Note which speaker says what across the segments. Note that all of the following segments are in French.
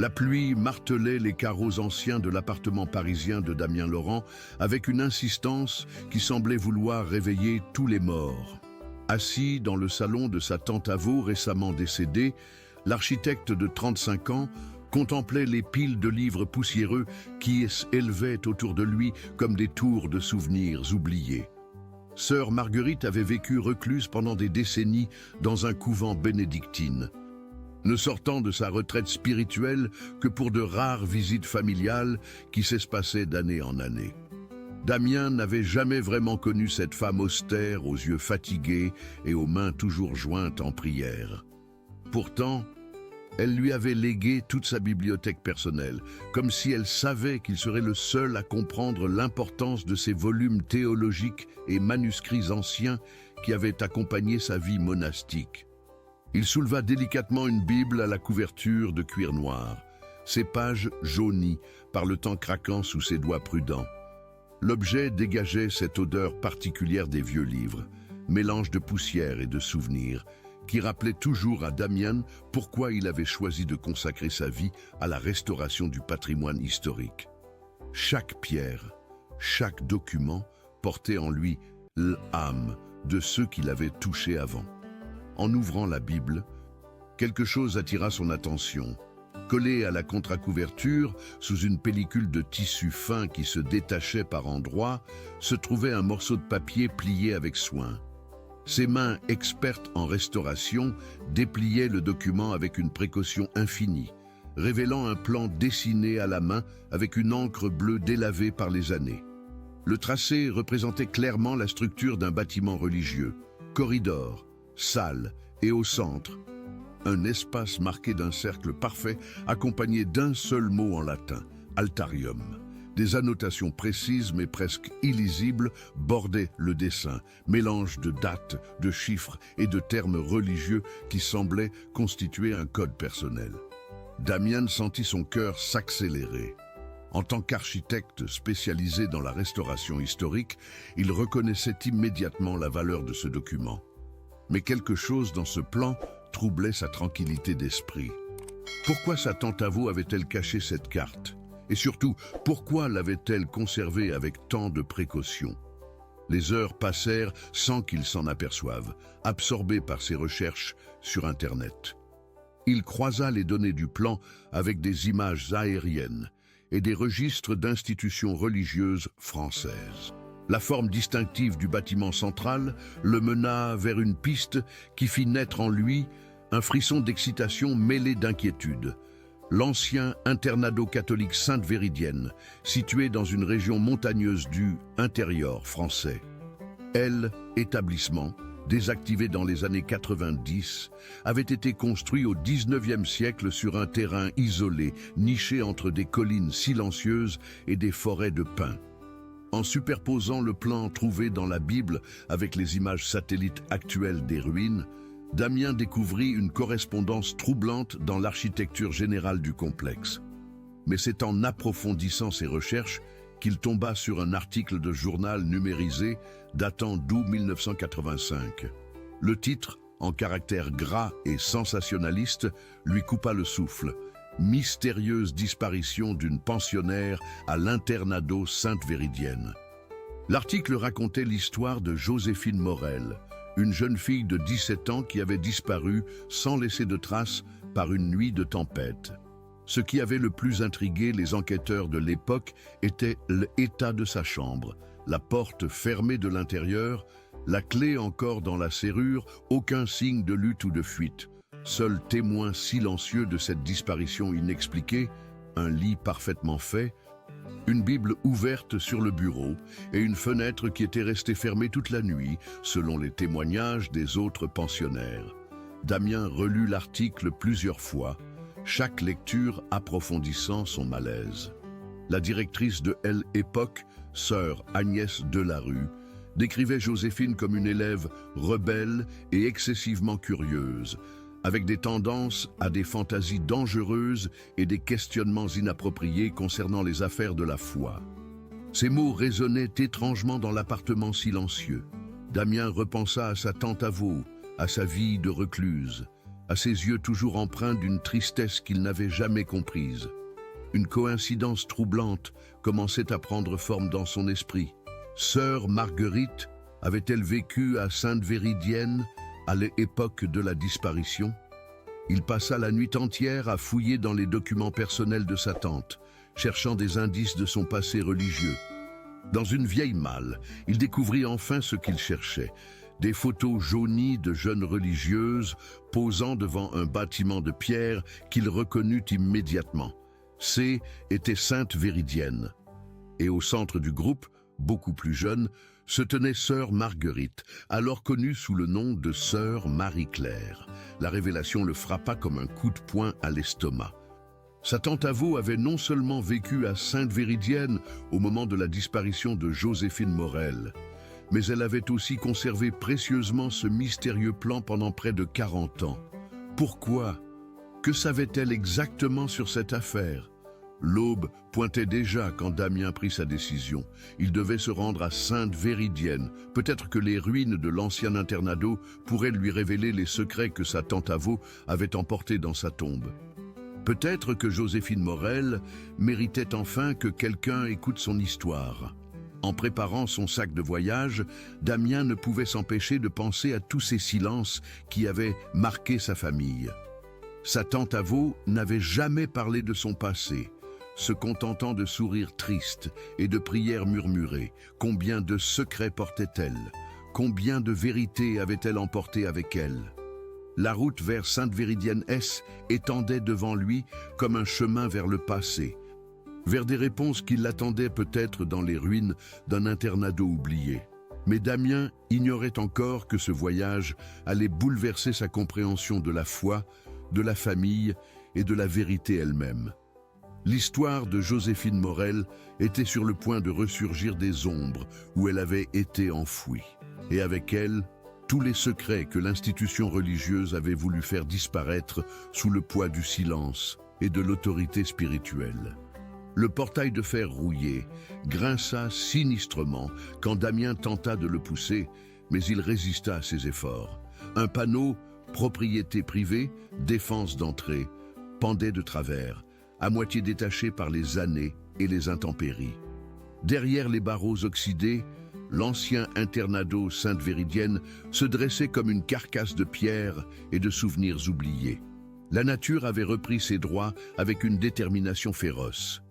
Speaker 1: La pluie martelait les carreaux anciens de l'appartement parisien de Damien Laurent avec une insistance qui semblait vouloir réveiller tous les morts. Assis dans le salon de sa tante Avo récemment décédée, l'architecte de 35 ans contemplait les piles de livres poussiéreux qui s'élevaient autour de lui comme des tours de souvenirs oubliés. Sœur Marguerite avait vécu recluse pendant des décennies dans un couvent bénédictine, ne sortant de sa retraite spirituelle que pour de rares visites familiales qui s'espaçaient d'année en année. Damien n'avait jamais vraiment connu cette femme austère, aux yeux fatigués et aux mains toujours jointes en prière. Pourtant, elle lui avait légué toute sa bibliothèque personnelle, comme si elle savait qu'il serait le seul à comprendre l'importance de ces volumes théologiques et manuscrits anciens qui avaient accompagné sa vie monastique. Il souleva délicatement une Bible à la couverture de cuir noir, ses pages jaunies par le temps craquant sous ses doigts prudents. L'objet dégageait cette odeur particulière des vieux livres, mélange de poussière et de souvenirs, qui rappelait toujours à Damien pourquoi il avait choisi de consacrer sa vie à la restauration du patrimoine historique. Chaque pierre, chaque document portait en lui l'âme de ceux qui l'avaient touché avant. En ouvrant la Bible, quelque chose attira son attention. Collé à la contre-couverture, sous une pellicule de tissu fin qui se détachait par endroits, se trouvait un morceau de papier plié avec soin. Ses mains, expertes en restauration, dépliaient le document avec une précaution infinie, révélant un plan dessiné à la main avec une encre bleue délavée par les années. Le tracé représentait clairement la structure d'un bâtiment religieux, corridor, salle et au centre, un espace marqué d'un cercle parfait accompagné d'un seul mot en latin, altarium. Des annotations précises mais presque illisibles bordaient le dessin, mélange de dates, de chiffres et de termes religieux qui semblaient constituer un code personnel. Damien sentit son cœur s'accélérer. En tant qu'architecte spécialisé dans la restauration historique, il reconnaissait immédiatement la valeur de ce document. Mais quelque chose dans ce plan troublait sa tranquillité d'esprit. Pourquoi sa tante Avo avait-elle caché cette carte? Et surtout, pourquoi l'avait-elle conservée avec tant de précaution? Les heures passèrent sans qu'il s'en aperçoive, absorbé par ses recherches sur Internet. Il croisa les données du plan avec des images aériennes et des registres d'institutions religieuses françaises. La forme distinctive du bâtiment central le mena vers une piste qui fit naître en lui un frisson d'excitation mêlé d'inquiétude. L'ancien internado catholique Sainte-Véridienne, situé dans une région montagneuse du intérieur français. Établissement, désactivé dans les années 90, avait été construit au XIXe siècle sur un terrain isolé, niché entre des collines silencieuses et des forêts de pins. En superposant le plan trouvé dans la Bible avec les images satellites actuelles des ruines, Damien découvrit une correspondance troublante dans l'architecture générale du complexe. Mais c'est en approfondissant ses recherches qu'il tomba sur un article de journal numérisé datant d'août 1985. Le titre, en caractères gras et sensationnalistes, lui coupa le souffle. Mystérieuse disparition d'une pensionnaire à l'internado Sainte-Véridienne. L'article racontait l'histoire de Joséphine Morel, une jeune fille de 17 ans qui avait disparu sans laisser de traces par une nuit de tempête. Ce qui avait le plus intrigué les enquêteurs de l'époque était l'état de sa chambre, la porte fermée de l'intérieur, la clé encore dans la serrure, aucun signe de lutte ou de fuite. Seul témoin silencieux de cette disparition inexpliquée, un lit parfaitement fait, une Bible ouverte sur le bureau et une fenêtre qui était restée fermée toute la nuit, selon les témoignages des autres pensionnaires. Damien relut l'article plusieurs fois, chaque lecture approfondissant son malaise. La directrice de Époque, sœur Agnès Delarue, décrivait Joséphine comme une élève rebelle et excessivement curieuse, avec des tendances à des fantasies dangereuses et des questionnements inappropriés concernant les affaires de la foi. Ces mots résonnaient étrangement dans l'appartement silencieux. Damien repensa à sa tante Avo, à sa vie de recluse, à ses yeux toujours empreints d'une tristesse qu'il n'avait jamais comprise. Une coïncidence troublante commençait à prendre forme dans son esprit. Sœur Marguerite avait-elle vécu à Sainte-Véridienne à l'époque de la disparition? Il passa la nuit entière à fouiller dans les documents personnels de sa tante, cherchant des indices de son passé religieux. Dans une vieille malle, il découvrit enfin ce qu'il cherchait. Des photos jaunies de jeunes religieuses posant devant un bâtiment de pierre qu'il reconnut immédiatement. C était Sainte-Véridienne. Et au centre du groupe, beaucoup plus jeune, se tenait sœur Marguerite, alors connue sous le nom de sœur Marie-Claire. La révélation le frappa comme un coup de poing à l'estomac. Sa tante Avo avait non seulement vécu à Sainte-Véridienne au moment de la disparition de Joséphine Morel, mais elle avait aussi conservé précieusement ce mystérieux plan pendant près de 40 ans. Pourquoi? Que savait-elle exactement sur cette affaire? L'aube pointait déjà quand Damien prit sa décision. Il devait se rendre à Sainte-Véridienne. Peut-être que les ruines de l'ancien internado pourraient lui révéler les secrets que sa tante Avo avait emportés dans sa tombe. Peut-être que Joséphine Morel méritait enfin que quelqu'un écoute son histoire. En préparant son sac de voyage, Damien ne pouvait s'empêcher de penser à tous ces silences qui avaient marqué sa famille. Sa tante Avo n'avait jamais parlé de son passé, se contentant de sourires tristes et de prières murmurées. Combien de secrets portait-elle? Combien de vérités avait-elle emporté avec elle? La route vers Sainte-Véridienne-S étendait devant lui comme un chemin vers le passé, vers des réponses qui l'attendaient peut-être dans les ruines d'un internado oublié. Mais Damien ignorait encore que ce voyage allait bouleverser sa compréhension de la foi, de la famille et de la vérité elle-même. L'histoire de Joséphine Morel était sur le point de ressurgir des ombres où elle avait été enfouie. Et avec elle, tous les secrets que l'institution religieuse avait voulu faire disparaître sous le poids du silence et de l'autorité spirituelle. Le portail de fer rouillé grinça sinistrement quand Damien tenta de le pousser, mais il résista à ses efforts. Un panneau « Propriété privée, défense d'entrée » pendait de travers, à moitié détaché par les années et les intempéries. Derrière les barreaux oxydés, l'ancien internado Sainte-Véridienne se dressait comme une carcasse de pierre et de souvenirs oubliés. La nature avait repris ses droits avec une détermination féroce.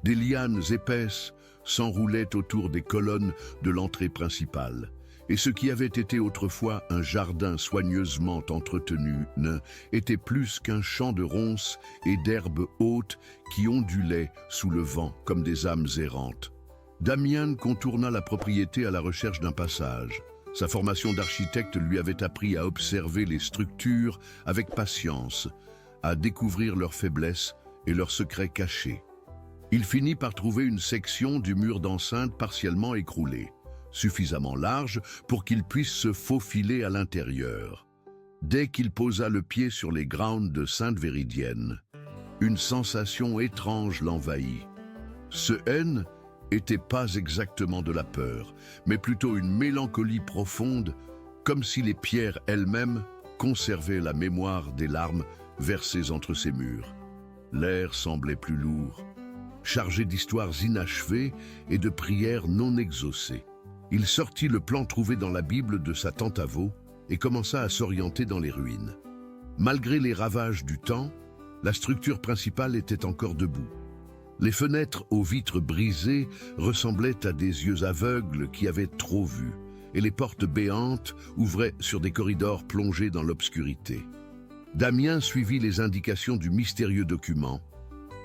Speaker 1: Des lianes épaisses s'enroulaient autour des colonnes de l'entrée principale, et ce qui avait été autrefois un jardin soigneusement entretenu était plus qu'un champ de ronces et d'herbes hautes qui ondulaient sous le vent comme des âmes errantes. Damien contourna la propriété à la recherche d'un passage. Sa formation d'architecte lui avait appris à observer les structures avec patience, à découvrir leurs faiblesses et leurs secrets cachés. Il finit par trouver une section du mur d'enceinte partiellement écroulée, suffisamment large pour qu'il puisse se faufiler à l'intérieur. Dès qu'il posa le pied sur les grounds de Sainte-Véridienne, une sensation étrange l'envahit. Ce haine n'était pas exactement de la peur, mais plutôt une mélancolie profonde, comme si les pierres elles-mêmes conservaient la mémoire des larmes versées entre ces murs. L'air semblait plus lourd, chargé d'histoires inachevées et de prières non exaucées. Il sortit le plan trouvé dans la Bible de sa tante Avo et commença à s'orienter dans les ruines. Malgré les ravages du temps, la structure principale était encore debout. Les fenêtres aux vitres brisées ressemblaient à des yeux aveugles qui avaient trop vu, et les portes béantes ouvraient sur des corridors plongés dans l'obscurité. Damien suivit les indications du mystérieux document,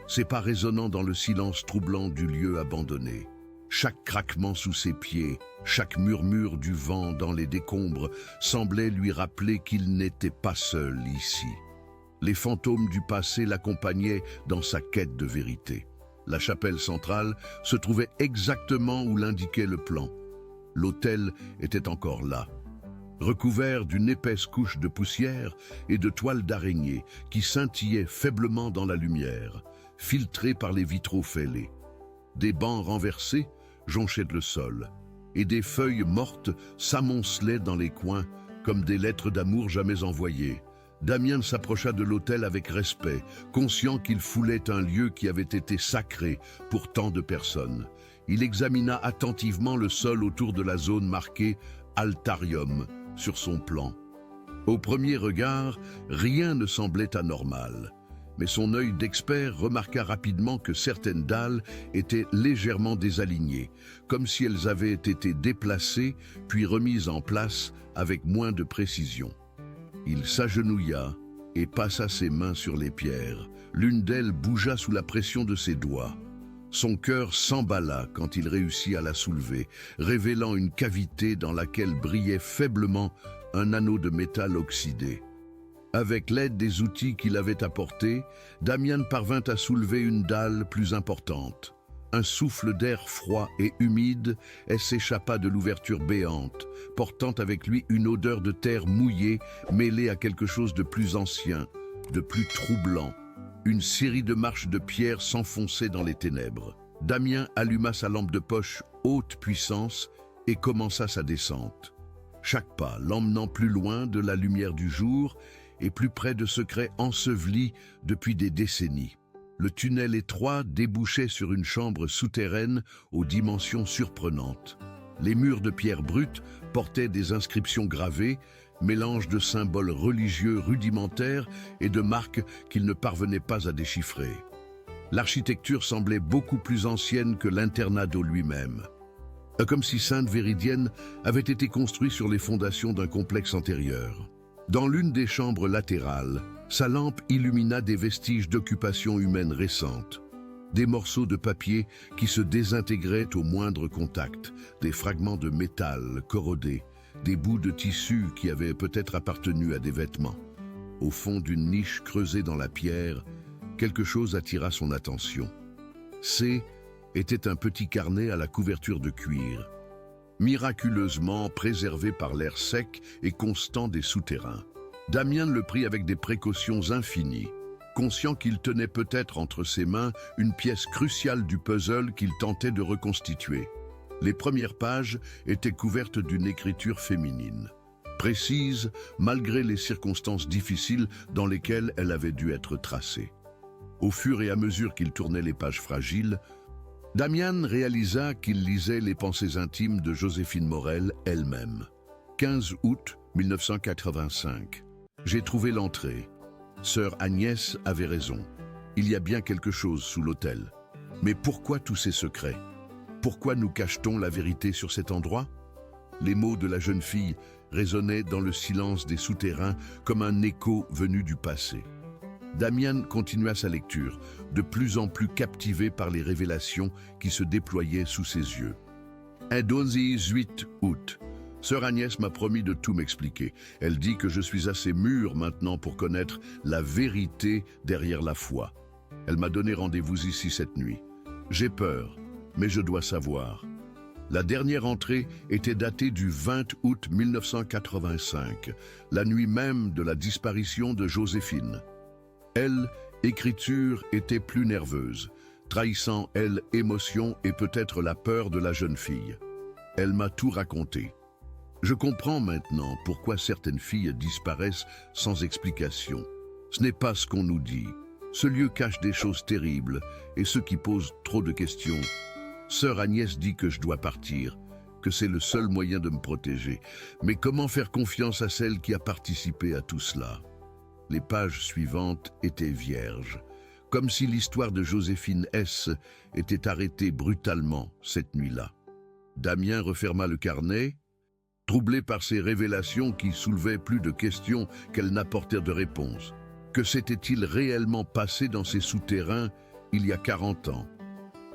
Speaker 1: ses pas résonnant dans le silence troublant du lieu abandonné. Chaque craquement sous ses pieds, chaque murmure du vent dans les décombres semblait lui rappeler qu'il n'était pas seul ici. Les fantômes du passé l'accompagnaient dans sa quête de vérité. La chapelle centrale se trouvait exactement où l'indiquait le plan. L'autel était encore là, recouvert d'une épaisse couche de poussière et de toiles d'araignée qui scintillaient faiblement dans la lumière, filtrée par les vitraux fêlés. Des bancs renversés jonchaient le sol, et des feuilles mortes s'amoncelaient dans les coins comme des lettres d'amour jamais envoyées, Damien s'approcha de l'autel avec respect, conscient qu'il foulait un lieu qui avait été sacré pour tant de personnes. Il examina attentivement le sol autour de la zone marquée « Altarium » sur son plan. Au premier regard, rien ne semblait anormal. Mais son œil d'expert remarqua rapidement que certaines dalles étaient légèrement désalignées, comme si elles avaient été déplacées puis remises en place avec moins de précision. Il s'agenouilla et passa ses mains sur les pierres. L'une d'elles bougea sous la pression de ses doigts. Son cœur s'emballa quand il réussit à la soulever, révélant une cavité dans laquelle brillait faiblement un anneau de métal oxydé. Avec l'aide des outils qu'il avait apportés, Damien parvint à soulever une dalle plus importante. Un souffle d'air froid et humide s'échappa de l'ouverture béante, portant avec lui une odeur de terre mouillée mêlée à quelque chose de plus ancien, de plus troublant. Une série de marches de pierre s'enfonçait dans les ténèbres. Damien alluma sa lampe de poche haute puissance et commença sa descente. Chaque pas l'emmenant plus loin de la lumière du jour et plus près de secrets ensevelis depuis des décennies. Le tunnel étroit débouchait sur une chambre souterraine aux dimensions surprenantes. Les murs de pierre brute portaient des inscriptions gravées, mélange de symboles religieux rudimentaires et de marques qu'il ne parvenait pas à déchiffrer. L'architecture semblait beaucoup plus ancienne que l'internado lui-même, comme si Sainte-Véridienne avait été construit sur les fondations d'un complexe antérieur. Dans l'une des chambres latérales, sa lampe illumina des vestiges d'occupation humaine récente. Des morceaux de papier qui se désintégraient au moindre contact, des fragments de métal corrodés, des bouts de tissu qui avaient peut-être appartenu à des vêtements. Au fond d'une niche creusée dans la pierre, quelque chose attira son attention. C'est était un petit carnet à la couverture de cuir, miraculeusement préservé par l'air sec et constant des souterrains. Damien le prit avec des précautions infinies, conscient qu'il tenait peut-être entre ses mains une pièce cruciale du puzzle qu'il tentait de reconstituer. Les premières pages étaient couvertes d'une écriture féminine, précise malgré les circonstances difficiles dans lesquelles elle avait dû être tracée. Au fur et à mesure qu'il tournait les pages fragiles, Damien réalisa qu'il lisait les pensées intimes de Joséphine Morel elle-même. 15 août 1985. J'ai trouvé l'entrée. Sœur Agnès avait raison. Il y a bien quelque chose sous l'autel. Mais pourquoi tous ces secrets? Pourquoi nous cache-t-on la vérité sur cet endroit? Les mots de la jeune fille résonnaient dans le silence des souterrains comme un écho venu du passé. Damien continua sa lecture, de plus en plus captivé par les révélations qui se déployaient sous ses yeux. Un 18 août. Sœur Agnès m'a promis de tout m'expliquer. Elle dit que je suis assez mûr maintenant pour connaître la vérité derrière la foi. Elle m'a donné rendez-vous ici cette nuit. J'ai peur, mais je dois savoir. La dernière entrée était datée du 20 août 1985, la nuit même de la disparition de Joséphine. Elle, écriture, était plus nerveuse, trahissant, elle, émotion et peut-être la peur de la jeune fille. Elle m'a tout raconté. Je comprends maintenant pourquoi certaines filles disparaissent sans explication. Ce n'est pas ce qu'on nous dit. Ce lieu cache des choses terribles et ceux qui posent trop de questions. Sœur Agnès dit que je dois partir, que c'est le seul moyen de me protéger. Mais comment faire confiance à celle qui a participé à tout cela? Les pages suivantes étaient vierges, comme si l'histoire de Joséphine S. était arrêtée brutalement cette nuit-là. Damien referma le carnet, troublé par ces révélations qui soulevaient plus de questions qu'elles n'apportèrent de réponses. Que s'était-il réellement passé dans ces souterrains il y a 40 ans?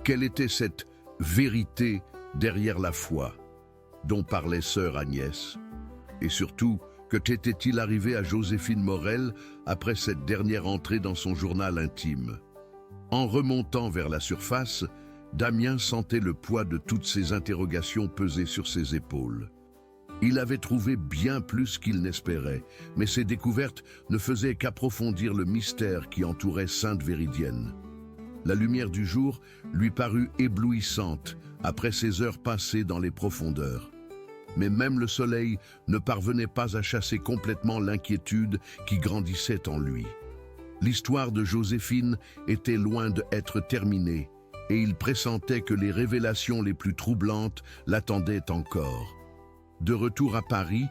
Speaker 1: Quelle était cette vérité derrière la foi dont parlait sœur Agnès? Et surtout, que t'était-il arrivé à Joséphine Morel après cette dernière entrée dans son journal intime? En remontant vers la surface, Damien sentait le poids de toutes ces interrogations peser sur ses épaules. Il avait trouvé bien plus qu'il n'espérait, mais ces découvertes ne faisaient qu'approfondir le mystère qui entourait Sainte-Véridienne. La lumière du jour lui parut éblouissante après ces heures passées dans les profondeurs. Mais même le soleil ne parvenait pas à chasser complètement l'inquiétude qui grandissait en lui. L'histoire de Joséphine était loin d'être terminée, et il pressentait que les révélations les plus troublantes l'attendaient encore. De retour à Paris,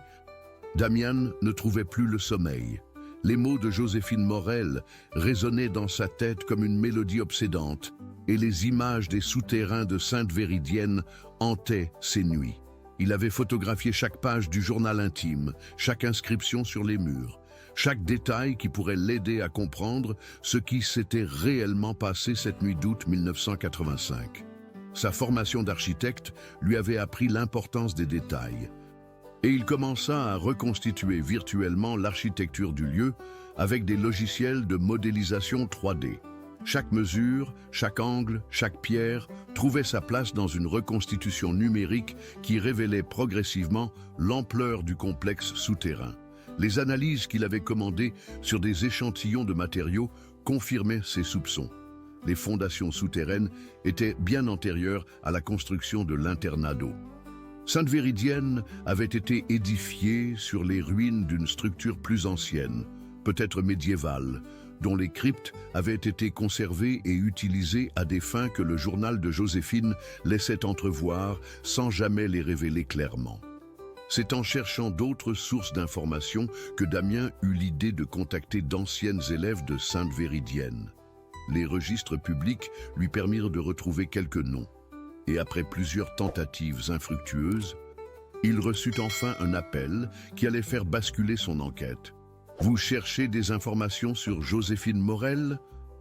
Speaker 1: Damian ne trouvait plus le sommeil. Les mots de Joséphine Morel résonnaient dans sa tête comme une mélodie obsédante, et les images des souterrains de Sainte-Véridienne hantaient ses nuits. Il avait photographié chaque page du journal intime, chaque inscription sur les murs, chaque détail qui pourrait l'aider à comprendre ce qui s'était réellement passé cette nuit d'août 1985. Sa formation d'architecte lui avait appris l'importance des détails. Et il commença à reconstituer virtuellement l'architecture du lieu avec des logiciels de modélisation 3D. Chaque mesure, chaque angle, chaque pierre trouvait sa place dans une reconstitution numérique qui révélait progressivement l'ampleur du complexe souterrain. Les analyses qu'il avait commandées sur des échantillons de matériaux confirmaient ses soupçons. Les fondations souterraines étaient bien antérieures à la construction de l'internat d'eau. Sainte-Véridienne avait été édifiée sur les ruines d'une structure plus ancienne, peut-être médiévale, dont les cryptes avaient été conservées et utilisées à des fins que le journal de Joséphine laissait entrevoir sans jamais les révéler clairement. C'est en cherchant d'autres sources d'informations que Damien eut l'idée de contacter d'anciennes élèves de Sainte-Véridienne. Les registres publics lui permirent de retrouver quelques noms. Et après plusieurs tentatives infructueuses, il reçut enfin un appel qui allait faire basculer son enquête. « Vous cherchez des informations sur Joséphine Morel ?»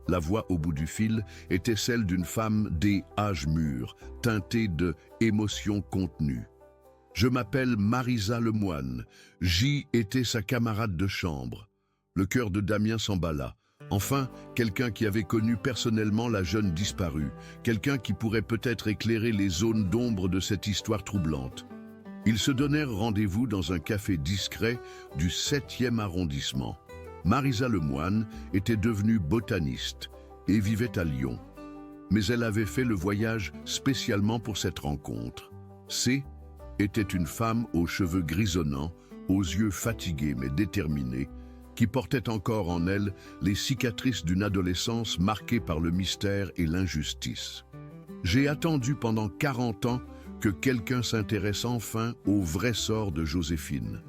Speaker 1: La voix au bout du fil était celle d'une femme des âges mûrs, teintée de émotions contenues. « Je m'appelle Marisa Lemoine. J était sa camarade de chambre. » Le cœur de Damien s'emballa. Enfin, quelqu'un qui avait connu personnellement la jeune disparue, quelqu'un qui pourrait peut-être éclairer les zones d'ombre de cette histoire troublante. Ils se donnèrent rendez-vous dans un café discret du 7e arrondissement. Marisa Lemoine était devenue botaniste et vivait à Lyon. Mais elle avait fait le voyage spécialement pour cette rencontre. C était une femme aux cheveux grisonnants, aux yeux fatigués mais déterminés, qui portait encore en elle les cicatrices d'une adolescence marquée par le mystère et l'injustice. J'ai attendu pendant 40 ans que quelqu'un s'intéresse enfin au vrai sort de Joséphine,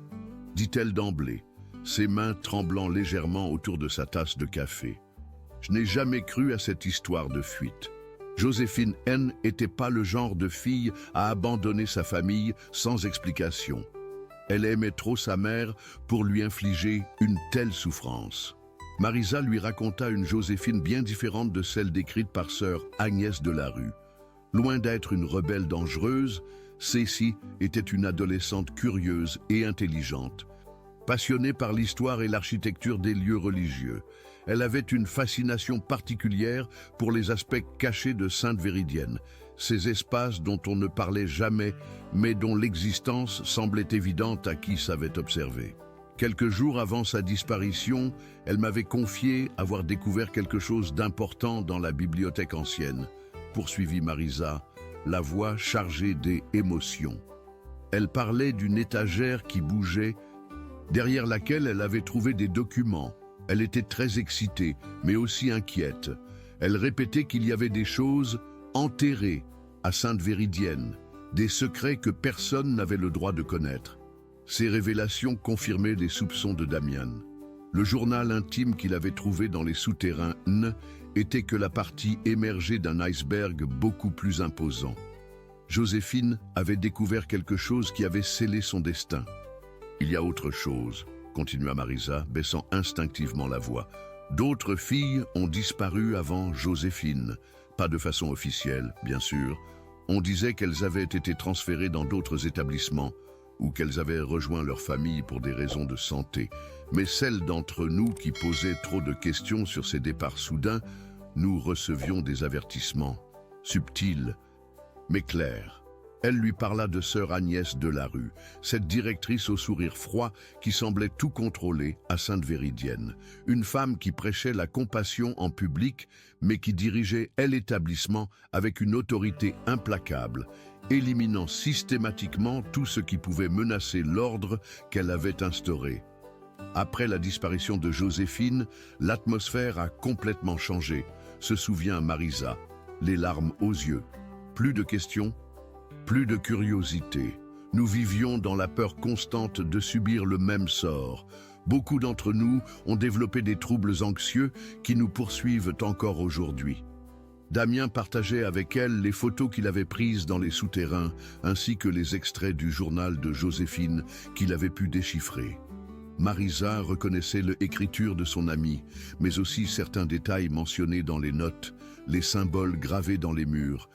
Speaker 1: dit-elle d'emblée, ses mains tremblant légèrement autour de sa tasse de café. Je n'ai jamais cru à cette histoire de fuite. Joséphine N n'était pas le genre de fille à abandonner sa famille sans explication. Elle aimait trop sa mère pour lui infliger une telle souffrance. Marisa lui raconta une Joséphine bien différente de celle décrite par sœur Agnès Delarue. Loin d'être une rebelle dangereuse, Cécile était une adolescente curieuse et intelligente. Passionnée par l'histoire et l'architecture des lieux religieux, elle avait une fascination particulière pour les aspects cachés de Sainte-Véridienne, ces espaces dont on ne parlait jamais, mais dont l'existence semblait évidente à qui savait observer. Quelques jours avant sa disparition, elle m'avait confié avoir découvert quelque chose d'important dans la bibliothèque ancienne, poursuivit Marisa, la voix chargée des émotions. Elle parlait d'une étagère qui bougeait, derrière laquelle elle avait trouvé des documents. Elle était très excitée, mais aussi inquiète. Elle répétait qu'il y avait des choses enterrées à Sainte-Véridienne, des secrets que personne n'avait le droit de connaître. Ces révélations confirmaient les soupçons de Damian. Le journal intime qu'il avait trouvé dans les souterrains était que la partie émergée d'un iceberg beaucoup plus imposant. Joséphine avait découvert quelque chose qui avait scellé son destin. « Il y a autre chose », continua Marisa, baissant instinctivement la voix. « D'autres filles ont disparu avant Joséphine. Pas de façon officielle, bien sûr. On disait qu'elles avaient été transférées dans d'autres établissements ou qu'elles avaient rejoint leur famille pour des raisons de santé. Mais celles d'entre nous qui posaient trop de questions sur ces départs soudains, nous recevions des avertissements, subtils, mais clairs. Elle lui parla de sœur Agnès Delarue, cette directrice au sourire froid qui semblait tout contrôler à Sainte-Véridienne. Une femme qui prêchait la compassion en public, mais qui dirigeait l'établissement avec une autorité implacable, éliminant systématiquement tout ce qui pouvait menacer l'ordre qu'elle avait instauré. Après la disparition de Joséphine, l'atmosphère a complètement changé, se souvient Marisa, les larmes aux yeux. Plus de questions, plus de curiosité. Nous vivions dans la peur constante de subir le même sort. Beaucoup d'entre nous ont développé des troubles anxieux qui nous poursuivent encore aujourd'hui. Damien partageait avec elle les photos qu'il avait prises dans les souterrains, ainsi que les extraits du journal de Joséphine qu'il avait pu déchiffrer. Marisa reconnaissait l'écriture de son ami, mais aussi certains détails mentionnés dans les notes, les symboles gravés dans les murs,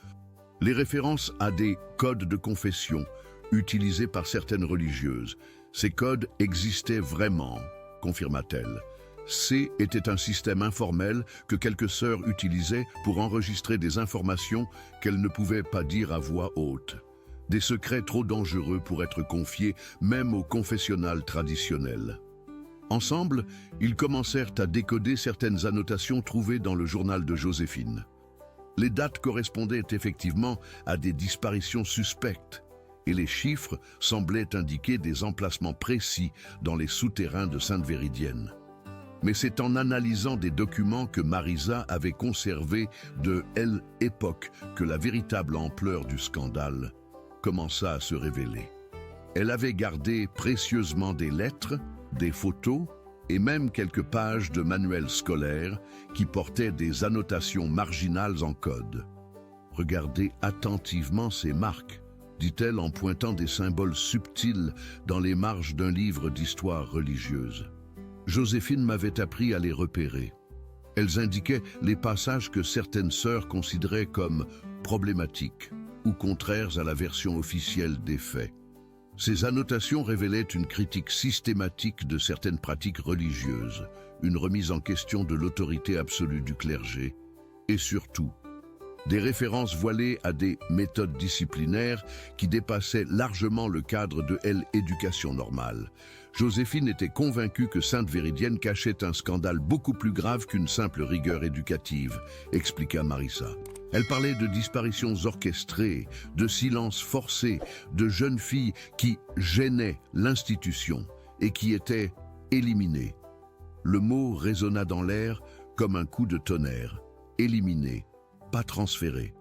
Speaker 1: les références à des codes de confession utilisés par certaines religieuses. Ces codes existaient vraiment, confirma-t-elle. C était un système informel que quelques sœurs utilisaient pour enregistrer des informations qu'elles ne pouvaient pas dire à voix haute. Des secrets trop dangereux pour être confiés même au confessionnal traditionnel. Ensemble, ils commencèrent à décoder certaines annotations trouvées dans le journal de Joséphine. Les dates correspondaient effectivement à des disparitions suspectes, et les chiffres semblaient indiquer des emplacements précis dans les souterrains de Sainte-Véridienne. Mais c'est en analysant des documents que Marisa avait conservés de l'époque que la véritable ampleur du scandale commença à se révéler. Elle avait gardé précieusement des lettres, des photos et même quelques pages de manuels scolaires qui portaient des annotations marginales en code. « Regardez attentivement ces marques », dit-elle en pointant des symboles subtils dans les marges d'un livre d'histoire religieuse. Joséphine m'avait appris à les repérer. Elles indiquaient les passages que certaines sœurs considéraient comme problématiques ou contraires à la version officielle des faits. Ces annotations révélaient une critique systématique de certaines pratiques religieuses, une remise en question de l'autorité absolue du clergé, et surtout, des références voilées à des méthodes disciplinaires qui dépassaient largement le cadre de l'éducation normale. Joséphine était convaincue que Sainte-Véridienne cachait un scandale beaucoup plus grave qu'une simple rigueur éducative, expliqua Marisa. Elle parlait de disparitions orchestrées, de silences forcés, de jeunes filles qui gênaient l'institution et qui étaient éliminées. Le mot résonna dans l'air comme un coup de tonnerre. Éliminé, pas transféré,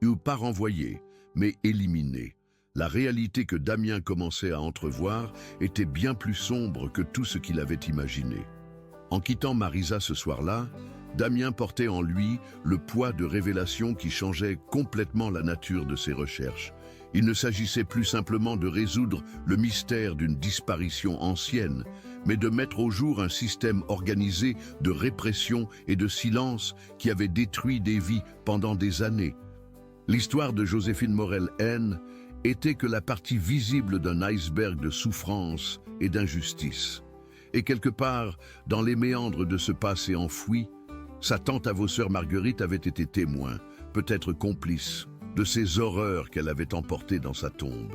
Speaker 1: ou pas renvoyé, mais éliminé. La réalité que Damien commençait à entrevoir était bien plus sombre que tout ce qu'il avait imaginé. En quittant Marisa ce soir-là, Damien portait en lui le poids de révélations qui changeaient complètement la nature de ses recherches. Il ne s'agissait plus simplement de résoudre le mystère d'une disparition ancienne, mais de mettre au jour un système organisé de répression et de silence qui avait détruit des vies pendant des années. L'histoire de Joséphine Morel-N était que la partie visible d'un iceberg de souffrance et d'injustice. Et quelque part, dans les méandres de ce passé enfoui, sa tante à vos sœurs Marguerite avait été témoin, peut-être complice, de ces horreurs qu'elle avait emportées dans sa tombe.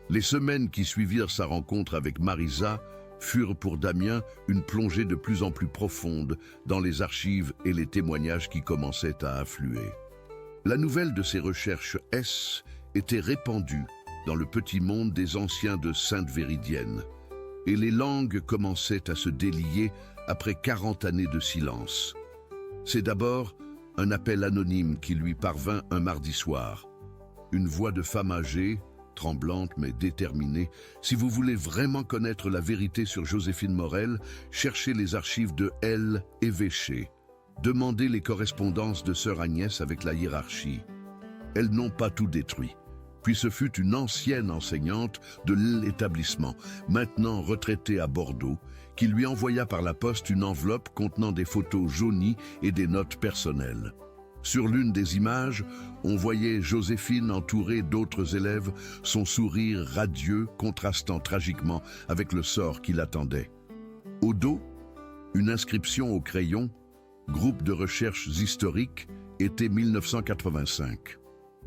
Speaker 1: Les semaines qui suivirent sa rencontre avec Marisa furent pour Damien une plongée de plus en plus profonde dans les archives et les témoignages qui commençaient à affluer. La nouvelle de ses recherches était répandue dans le petit monde des anciens de Sainte-Véridienne, et les langues commençaient à se délier après 40 années de silence. C'est d'abord un appel anonyme qui lui parvint un mardi soir. Une voix de femme âgée, tremblante mais déterminée. Si vous voulez vraiment connaître la vérité sur Joséphine Morel, cherchez les archives de l'évêché. Demandez les correspondances de sœur Agnès avec la hiérarchie. Elles n'ont pas tout détruit. Puis ce fut une ancienne enseignante de l'établissement, maintenant retraitée à Bordeaux, qui lui envoya par la poste une enveloppe contenant des photos jaunies et des notes personnelles. Sur l'une des images, on voyait Joséphine entourée d'autres élèves, son sourire radieux contrastant tragiquement avec le sort qui l'attendait. Au dos, une inscription au crayon, Groupe de recherches historiques, été 1985.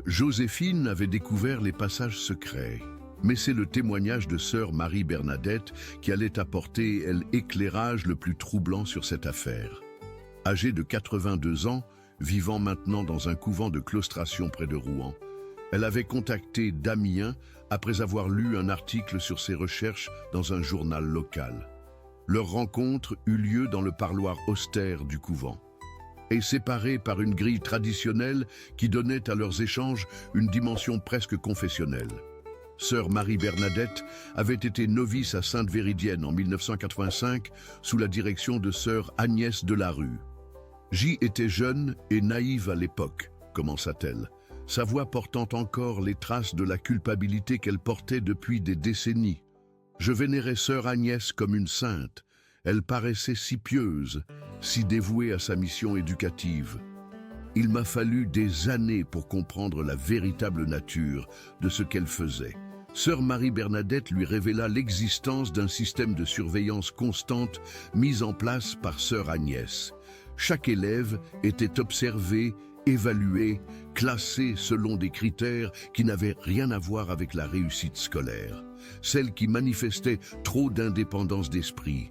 Speaker 1: Joséphine avait découvert les passages secrets. Mais c'est le témoignage de sœur Marie-Bernadette qui allait apporter l'éclairage le plus troublant sur cette affaire. Âgée de 82 ans, vivant maintenant dans un couvent de claustration près de Rouen, elle avait contacté Damien après avoir lu un article sur ses recherches dans un journal local. Leur rencontre eut lieu dans le parloir austère du couvent, et séparée par une grille traditionnelle qui donnait à leurs échanges une dimension presque confessionnelle. Sœur Marie-Bernadette avait été novice à Sainte-Véridienne en 1985 sous la direction de sœur Agnès Delarue. J était jeune et naïve à l'époque, commença-t-elle, sa voix portant encore les traces de la culpabilité qu'elle portait depuis des décennies. Je vénérais sœur Agnès comme une sainte. Elle paraissait si pieuse, si dévouée à sa mission éducative. Il m'a fallu des années pour comprendre la véritable nature de ce qu'elle faisait. Sœur Marie-Bernadette lui révéla l'existence d'un système de surveillance constante mis en place par sœur Agnès. Chaque élève était observé, évalué, classé selon des critères qui n'avaient rien à voir avec la réussite scolaire. Celles qui manifestaient trop d'indépendance d'esprit,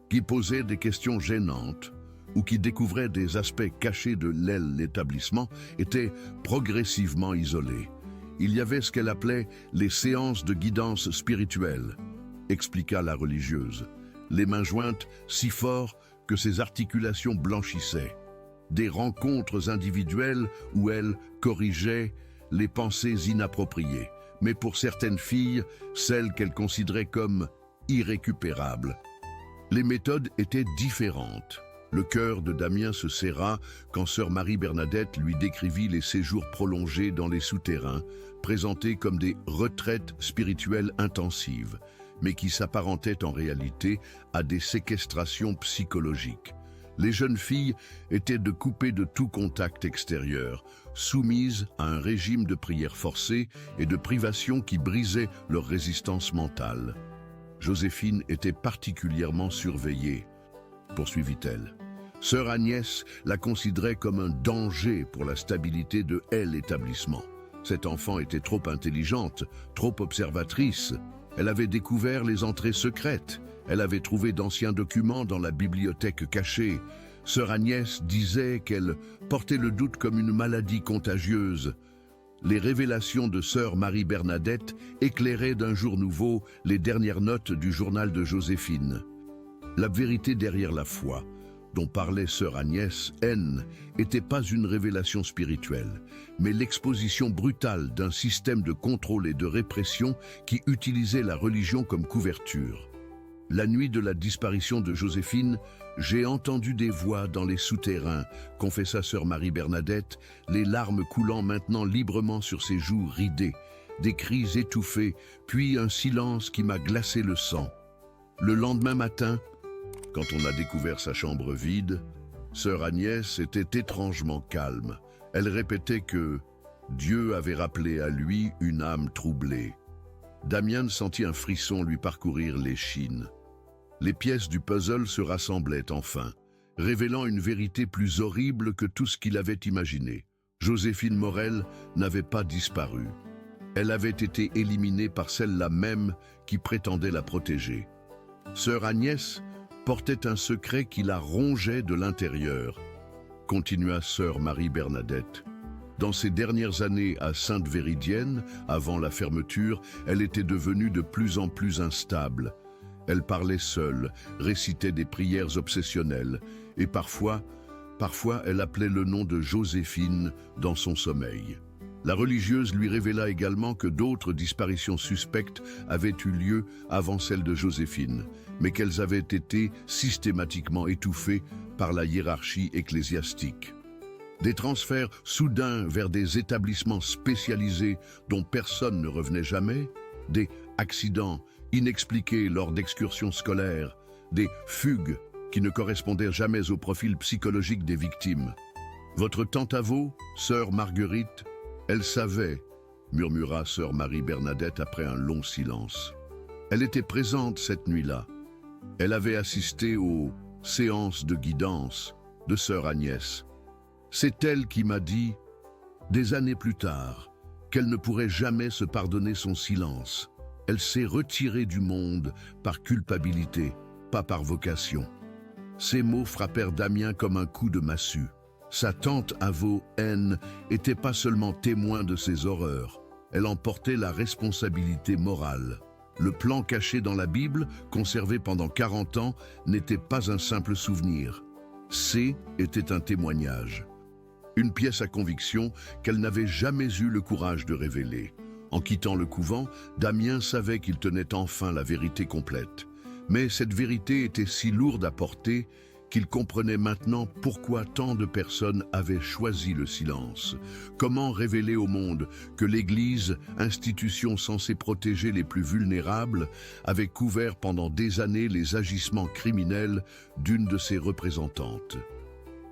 Speaker 1: qui posaient des questions gênantes ou qui découvraient des aspects cachés de l'établissement étaient progressivement isolées. Il y avait ce qu'elle appelait les séances de guidance spirituelle, expliqua la religieuse, les mains jointes si fort que ses articulations blanchissaient. Des rencontres individuelles où elle corrigeait les pensées inappropriées, mais pour certaines filles, celles qu'elle considérait comme irrécupérables. Les méthodes étaient différentes. Le cœur de Damien se serra quand sœur Marie-Bernadette lui décrivit les séjours prolongés dans les souterrains, présentés comme des retraites spirituelles intensives, mais qui s'apparentaient en réalité à des séquestrations psychologiques. Les jeunes filles étaient coupées de tout contact extérieur, soumises à un régime de prière forcée et de privation qui brisait leur résistance mentale. Joséphine était particulièrement surveillée, poursuivit-elle. Sœur Agnès la considérait comme un danger pour la stabilité de l'établissement. Cette enfant était trop intelligente, trop observatrice. Elle avait découvert les entrées secrètes. Elle avait trouvé d'anciens documents dans la bibliothèque cachée. Sœur Agnès disait qu'elle portait le doute comme une maladie contagieuse. Les révélations de sœur Marie-Bernadette éclairaient d'un jour nouveau les dernières notes du journal de Joséphine. La vérité derrière la foi, dont parlait sœur Agnès, n'était pas une révélation spirituelle, mais l'exposition brutale d'un système de contrôle et de répression qui utilisait la religion comme couverture. La nuit de la disparition de Joséphine, j'ai entendu des voix dans les souterrains, confessa sœur Marie-Bernadette, les larmes coulant maintenant librement sur ses joues ridées, des cris étouffés, puis un silence qui m'a glacé le sang. Le lendemain matin, quand on a découvert sa chambre vide, sœur Agnès était étrangement calme. Elle répétait que Dieu avait rappelé à lui une âme troublée. Damien sentit un frisson lui parcourir l'échine. Les pièces du puzzle se rassemblaient enfin, révélant une vérité plus horrible que tout ce qu'il avait imaginé. Joséphine Morel n'avait pas disparu. Elle avait été éliminée par celle-là même qui prétendait la protéger. Sœur Agnès portait un secret qui la rongeait de l'intérieur, continua sœur Marie-Bernadette. Dans ses dernières années à Sainte-Véridienne, avant la fermeture, elle était devenue de plus en plus instable. Elle parlait seule, récitait des prières obsessionnelles, et parfois elle appelait le nom de Joséphine dans son sommeil. La religieuse lui révéla également que d'autres disparitions suspectes avaient eu lieu avant celle de Joséphine, mais qu'elles avaient été systématiquement étouffées par la hiérarchie ecclésiastique. Des transferts soudains vers des établissements spécialisés dont personne ne revenait jamais, des accidents inexpliqués lors d'excursions scolaires, des fugues qui ne correspondaient jamais au profil psychologique des victimes. « Votre tante à vous, sœur Marguerite, elle savait », murmura sœur Marie-Bernadette après un long silence. Elle était présente cette nuit-là. Elle avait assisté aux séances de guidance de sœur Agnès. C'est elle qui m'a dit Des années plus tard, qu'elle ne pourrait jamais se pardonner son silence. Elle s'est retirée du monde par culpabilité, pas par vocation. Ces mots frappèrent Damien comme un coup de massue. Sa tante Avo, N, n'était pas seulement témoin de ses horreurs, elle en portait la responsabilité morale. Le plan caché dans la Bible, conservé pendant 40 ans, n'était pas un simple souvenir. C était un témoignage. Une pièce à conviction qu'elle n'avait jamais eu le courage de révéler. En quittant le couvent, Damien savait qu'il tenait enfin la vérité complète. Mais cette vérité était si lourde à porter qu'il comprenait maintenant pourquoi tant de personnes avaient choisi le silence. Comment révéler au monde que l'Église, institution censée protéger les plus vulnérables, avait couvert pendant des années les agissements criminels d'une de ses représentantes.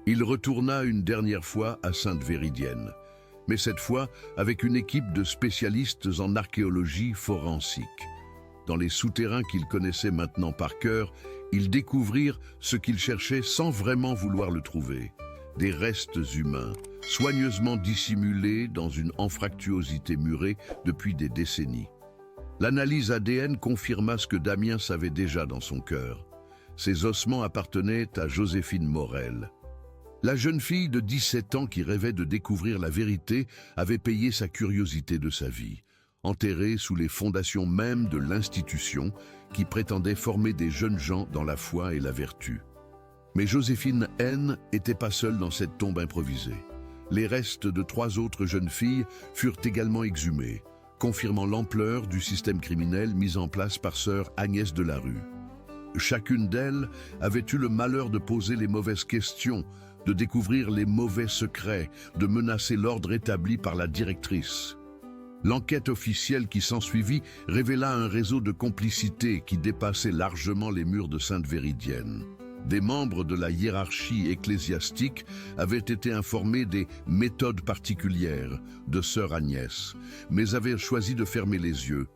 Speaker 1: Il retourna une dernière fois à Sainte-Véridienne, mais cette fois avec une équipe de spécialistes en archéologie forensique. Dans les souterrains qu'ils connaissaient maintenant par cœur, ils découvrirent ce qu'ils cherchaient sans vraiment vouloir le trouver. Des restes humains, soigneusement dissimulés dans une anfractuosité murée depuis des décennies. L'analyse ADN confirma ce que Damien savait déjà dans son cœur. Ces ossements appartenaient à Joséphine Morel. La jeune fille de 17 ans qui rêvait de découvrir la vérité avait payé sa curiosité de sa vie. Enterrée sous les fondations même de l'institution qui prétendait former des jeunes gens dans la foi et la vertu. Mais Joséphine N n'était pas seule dans cette tombe improvisée. Les restes de 3 autres jeunes filles furent également exhumés, confirmant l'ampleur du système criminel mis en place par sœur Agnès Delarue. Chacune d'elles avait eu le malheur de poser les mauvaises questions, de découvrir les mauvais secrets, de menacer l'ordre établi par la directrice. L'enquête officielle qui s'ensuivit révéla un réseau de complicité qui dépassait largement les murs de Sainte-Véridienne. Des membres de la hiérarchie ecclésiastique avaient été informés des méthodes particulières de sœur Agnès, mais avaient choisi de fermer les yeux,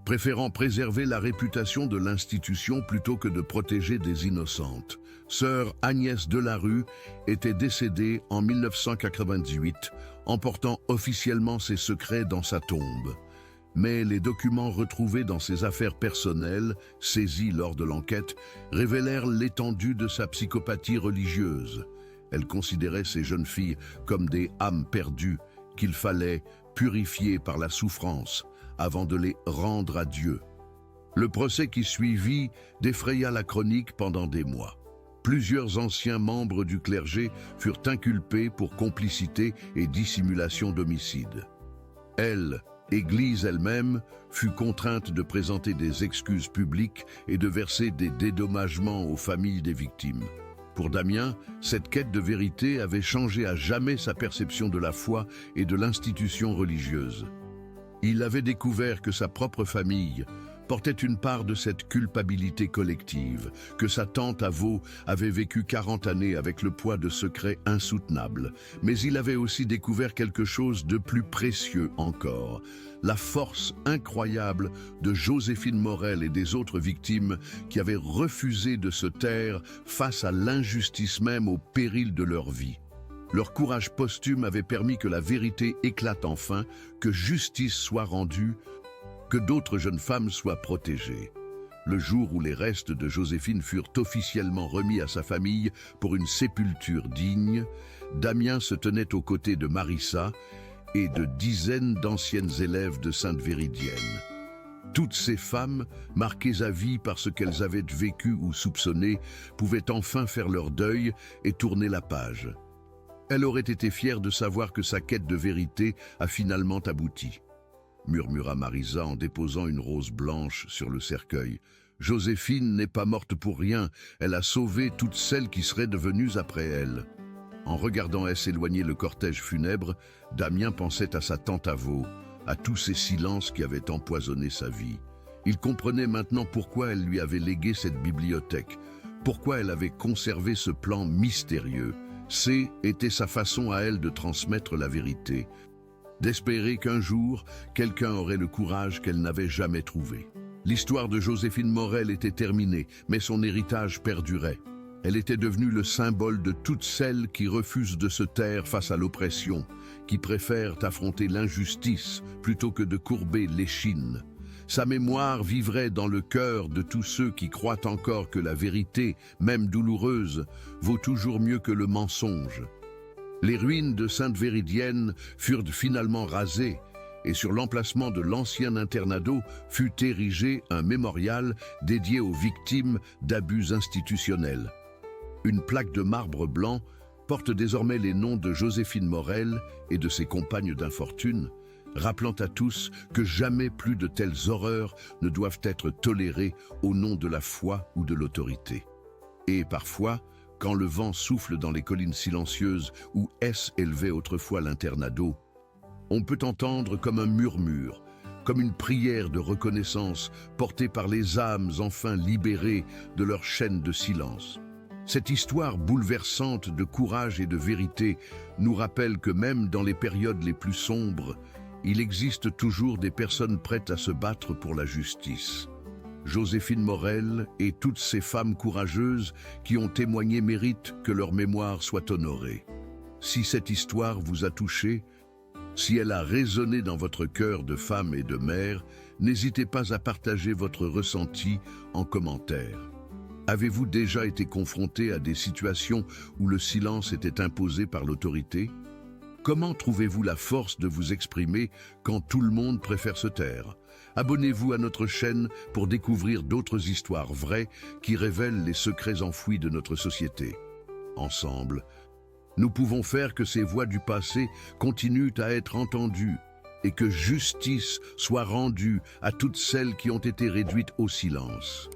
Speaker 1: préférant préserver la réputation de l'institution plutôt que de protéger des innocentes. Sœur Agnès Delarue était décédée en 1998, emportant officiellement ses secrets dans sa tombe. Mais les documents retrouvés dans ses affaires personnelles, saisis lors de l'enquête, révélèrent l'étendue de sa psychopathie religieuse. Elle considérait ces jeunes filles comme des âmes perdues qu'il fallait purifier par la souffrance avant de les rendre à Dieu. Le procès qui suivit défraya la chronique pendant des mois. Plusieurs anciens membres du clergé furent inculpés pour complicité et dissimulation d'homicide. Elle, Église elle-même, fut contrainte de présenter des excuses publiques et de verser des dédommagements aux familles des victimes. Pour Damien, cette quête de vérité avait changé à jamais sa perception de la foi et de l'institution religieuse. Il avait découvert que sa propre famille portait une part de cette culpabilité collective, que sa tante Avo avait vécu 40 années avec le poids de secrets insoutenables. Mais il avait aussi découvert quelque chose de plus précieux encore, la force incroyable de Joséphine Morel et des autres victimes qui avaient refusé de se taire face à l'injustice même au péril de leur vie. Leur courage posthume avait permis que la vérité éclate enfin, que justice soit rendue, que d'autres jeunes femmes soient protégées. Le jour où les restes de Joséphine furent officiellement remis à sa famille pour une sépulture digne, Damien se tenait aux côtés de Marissa et de dizaines d'anciennes élèves de Sainte-Véridienne. Toutes ces femmes, marquées à vie par ce qu'elles avaient vécu ou soupçonné, pouvaient enfin faire leur deuil et tourner la page. Elle aurait été fière de savoir que sa quête de vérité a finalement abouti, murmura Marisa en déposant une rose blanche sur le cercueil. Joséphine n'est pas morte pour rien, elle a sauvé toutes celles qui seraient devenues après elle. En regardant s'éloigner le cortège funèbre, Damien pensait à sa tante Avo, à tous ces silences qui avaient empoisonné sa vie. Il comprenait maintenant pourquoi elle lui avait légué cette bibliothèque, pourquoi elle avait conservé ce plan mystérieux. Était sa façon à elle de transmettre la vérité, d'espérer qu'un jour, quelqu'un aurait le courage qu'elle n'avait jamais trouvé. L'histoire de Joséphine Morel était terminée, mais son héritage perdurait. Elle était devenue le symbole de toutes celles qui refusent de se taire face à l'oppression, qui préfèrent affronter l'injustice plutôt que de courber l'échine. Sa mémoire vivrait dans le cœur de tous ceux qui croient encore que la vérité, même douloureuse, vaut toujours mieux que le mensonge. Les ruines de Sainte-Véridienne furent finalement rasées et sur l'emplacement de l'ancien internat d'eau fut érigé un mémorial dédié aux victimes d'abus institutionnels. Une plaque de marbre blanc porte désormais les noms de Joséphine Morel et de ses compagnes d'infortune, rappelant à tous que jamais plus de telles horreurs ne doivent être tolérées au nom de la foi ou de l'autorité. Et parfois, quand le vent souffle dans les collines silencieuses où élevait autrefois l'internat d'eau, on peut entendre comme un murmure, comme une prière de reconnaissance portée par les âmes enfin libérées de leur chaîne de silence. Cette histoire bouleversante de courage et de vérité nous rappelle que même dans les périodes les plus sombres, il existe toujours des personnes prêtes à se battre pour la justice. Joséphine Morel et toutes ces femmes courageuses qui ont témoigné méritent que leur mémoire soit honorée. Si cette histoire vous a touché, si elle a résonné dans votre cœur de femme et de mère, n'hésitez pas à partager votre ressenti en commentaire. Avez-vous déjà été confronté à des situations où le silence était imposé par l'autorité? Comment trouvez-vous la force de vous exprimer quand tout le monde préfère se taire? Abonnez-vous à notre chaîne pour découvrir d'autres histoires vraies qui révèlent les secrets enfouis de notre société. Ensemble, nous pouvons faire que ces voix du passé continuent à être entendues et que justice soit rendue à toutes celles qui ont été réduites au silence.